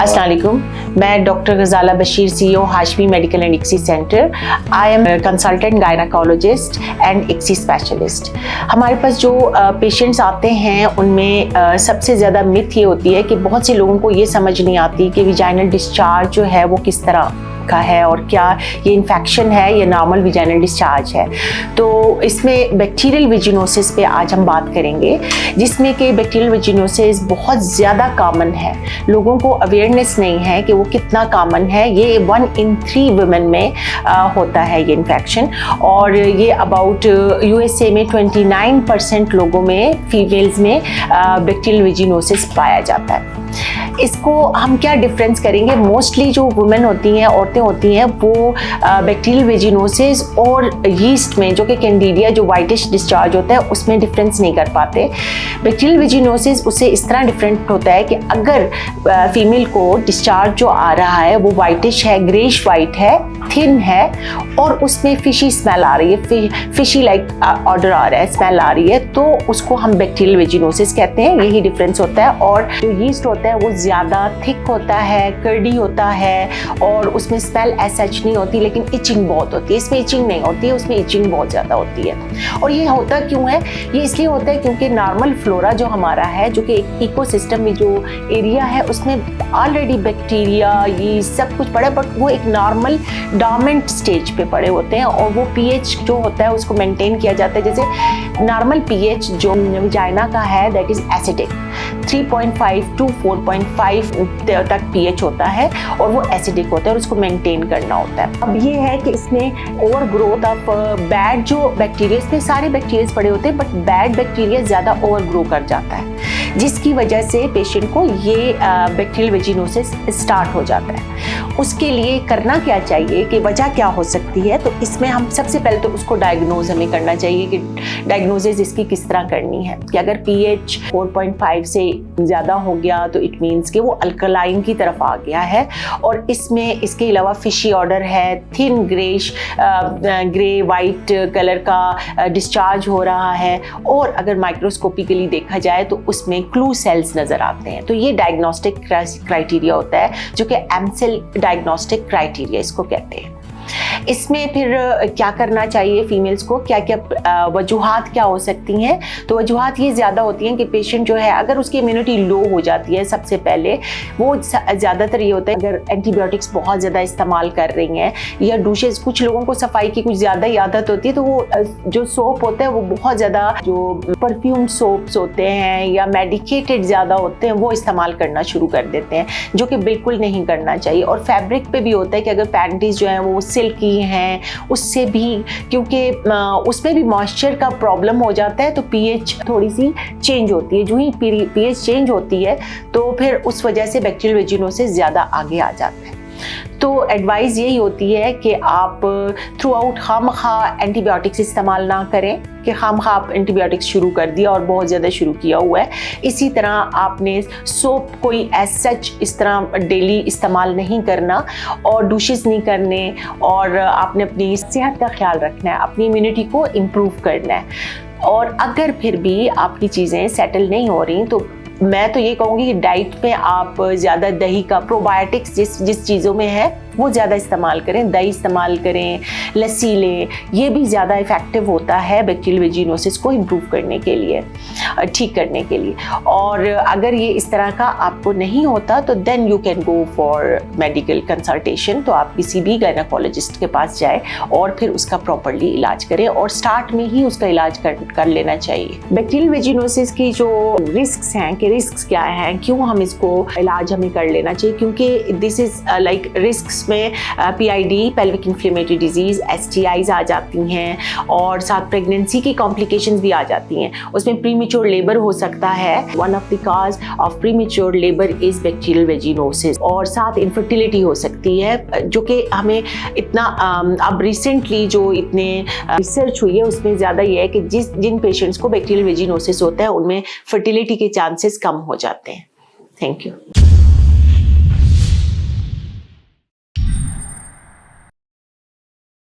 अस्सलाम वालेकुम, मैं doctor Ghazala Bashir, CEO Hashmi medical and ICSI centre. I am consultant gynaecologist and ICSI specialist. हमारे पास जो पेशेंट्स आते हैं उनमें सबसे ज़्यादा मिथ ये होती है कि बहुत से लोगों को ये समझ नहीं आती कि विजाइनल डिस्चार्ज जो है वो किस तरह का है और क्या ये इन्फेक्शन है या नॉर्मल विजाइनल डिस्चार्ज है। तो इसमें बैक्टीरियल विजिनोसिस पे आज हम बात करेंगे, जिसमें कि बैक्टीरियल विजिनोसिस बहुत ज़्यादा कॉमन है। लोगों को अवेयरनेस नहीं है कि वो कितना कॉमन है। ये 1 in 3 वुमेन में होता है ये इन्फेक्शन, और ये अबाउट USA में 29% लोगों में, फीमेल्स में बैक्टीरियल विजिनोसिस पाया जाता है। इसको हम क्या डिफरेंस करेंगे? मोस्टली जो वुमेन होती हैं, औरतें होती हैं, वो बैक्टीरियल वेजिनोसिस और यीस्ट में, जो कि कैंडिडिया जो वाइटिश डिस्चार्ज होता है, उसमें डिफरेंस नहीं कर पाते। बैक्टीरियल वेजिनोसिस उससे इस तरह डिफरेंट होता है कि अगर फीमेल को डिस्चार्ज जो आ रहा है वो वाइटिश है, ग्रेश वाइट है, थिन है और उसमें फिशी स्मेल आ रही है, फिशी लाइक ऑर्डर आ रहा है, स्मेल आ रही है, तो उसको हम बैक्टीरियल वेजिनोसिस कहते हैं। यही डिफरेंस होता है। और जो यीस्ट होता है वो ज़्यादा थिक होता है, कर्डी होता है और उसमें स्मेल एज सच नहीं होती, लेकिन इचिंग बहुत होती है। इसमें इचिंग नहीं होती है, उसमें इचिंग बहुत ज़्यादा होती है। और ये होता क्यों है? ये इसलिए होता है क्योंकि नॉर्मल फ्लोरा जो हमारा है, जो कि एक इकोसिस्टम में जो एरिया है, उसमें ऑलरेडी बैक्टीरिया ये सब कुछ पड़ा है, बट वो एक नॉर्मल डोमेंट स्टेज पे पड़े होते हैं और वो pH जो होता है उसको मेंटेन किया जाता है। जैसे नॉर्मल pH जो विजाइना का है दैट इज एसिडिक, 3.5 to 4.5 तक pH होता है और वो एसिडिक होता है और उसको मेंटेन करना होता है। अब ये है कि इसमें ओवर ग्रोथ ऑफ बैड जो बैक्टीरिया, इसमें सारे बैक्टीरिया पड़े होते हैं, बट बैड बैक्टीरिया ज़्यादा ओवर ग्रो कर जाता है, जिसकी वजह से पेशेंट को ये बैक्टीरियल वेजिनोसिस स्टार्ट हो जाता है। उसके लिए करना क्या चाहिए कि वजह क्या हो सकती है? तो इसमें हम सबसे पहले तो उसको डायग्नोज हमें करना चाहिए कि डायग्नोसिस इसकी किस तरह करनी है। कि अगर pH 4.5 से ज़्यादा हो गया तो इट मीन्स कि वो अल्कलाइन की तरफ आ गया है और इसमें इसके अलावा फिशी ऑर्डर है, thin greyish grey white colour का डिस्चार्ज हो रहा है, और अगर माइक्रोस्कोपिकली देखा जाए तो उसमें क्लू सेल्स नज़र आते हैं। तो ये डायग्नोस्टिक क्राइटेरिया होता है, जो कि एमसेल डायग्नोस्टिक क्राइटेरिया इसको कहते हैं। इसमें फिर क्या करना चाहिए फीमेल्स को? क्या क्या वजूहात क्या हो सकती हैं? तो वजूहात ये ज़्यादा होती हैं कि पेशेंट जो है, अगर उसकी इम्यूनिटी लो हो जाती है, सबसे पहले वो ज़्यादातर ये होता है अगर एंटीबायोटिक्स बहुत ज़्यादा इस्तेमाल कर रही हैं, या डूशेस, कुछ लोगों को सफाई की कुछ ज़्यादा ही आदत होती है, तो वो जो सोप होता है वो बहुत ज़्यादा, जो परफ्यूम सोप्स होते हैं या मेडिकेटेड ज़्यादा होते हैं, वो इस्तेमाल करना शुरू कर देते हैं, जो कि बिल्कुल नहीं करना चाहिए। और फैब्रिक पे भी होता है कि अगर पैंटीज जो हैं वो सिल्की हैं, उससे भी, क्योंकि उसमें भी मॉइस्चर का प्रॉब्लम हो जाता है, तो pH थोड़ी सी चेंज होती है। जो ही pH चेंज होती है तो फिर उस वजह से बैक्टीरियल वेजिनोसिस ज़्यादा आगे आ जाता है। तो एडवाइस यही होती है कि आप थ्रू आउट खामखा एंटीबायोटिक्स इस्तेमाल ना करें, कि खामखा आप एंटीबायोटिक्स शुरू कर दिया और बहुत ज़्यादा शुरू किया हुआ है। इसी तरह आपने सोप कोई एज सच इस तरह डेली इस्तेमाल नहीं करना, और डूशेस नहीं करने, और आपने अपनी सेहत का ख्याल रखना है, अपनी इम्यूनिटी को इम्प्रूव करना है। और अगर फिर भी आपकी चीज़ें सेटल नहीं हो रही, तो मैं तो ये कहूँगी कि डाइट में आप ज़्यादा दही का, प्रोबायोटिक्स जिस चीज़ों में है वो ज़्यादा इस्तेमाल करें, दही इस्तेमाल करें, लस्सी लें। ये भी ज़्यादा इफ़ेक्टिव होता है बैक्टीरियल वेजिनोसिस को इम्प्रूव करने के लिए, ठीक करने के लिए। और अगर ये इस तरह का आपको नहीं होता तो then you can go for medical consultation. तो आप किसी भी गायनाकोलॉजिस्ट के पास जाए और फिर उसका प्रॉपरली इलाज करें, और स्टार्ट में ही उसका इलाज कर लेना चाहिए। बैक्टीरियल वेजिनोसिस की जो रिस्क हैं, कि रिस्क क्या हैं, क्यों हम इसको इलाज हमें कर लेना चाहिए? क्योंकि दिस इज़ लाइक रिस्क में PID, pelvic inflammatory disease, STIs आ जाती हैं, और साथ प्रेगनेंसी की कॉम्प्लिकेशंस भी आ जाती हैं। उसमें प्रीमेच्योर लेबर हो सकता है। One of the cause of premature labour is bacterial vaginosis, और साथ इनफर्टिलिटी हो सकती है, जो कि हमें इतना अब रिसेंटली जो इतने रिसर्च हुई है उसमें ज़्यादा ये है कि जिन पेशेंट्स को बैक्टीरियल वेजिनोसिस होता है उनमें फर्टिलिटी के चांसेस कम हो जाते हैं। Thank you.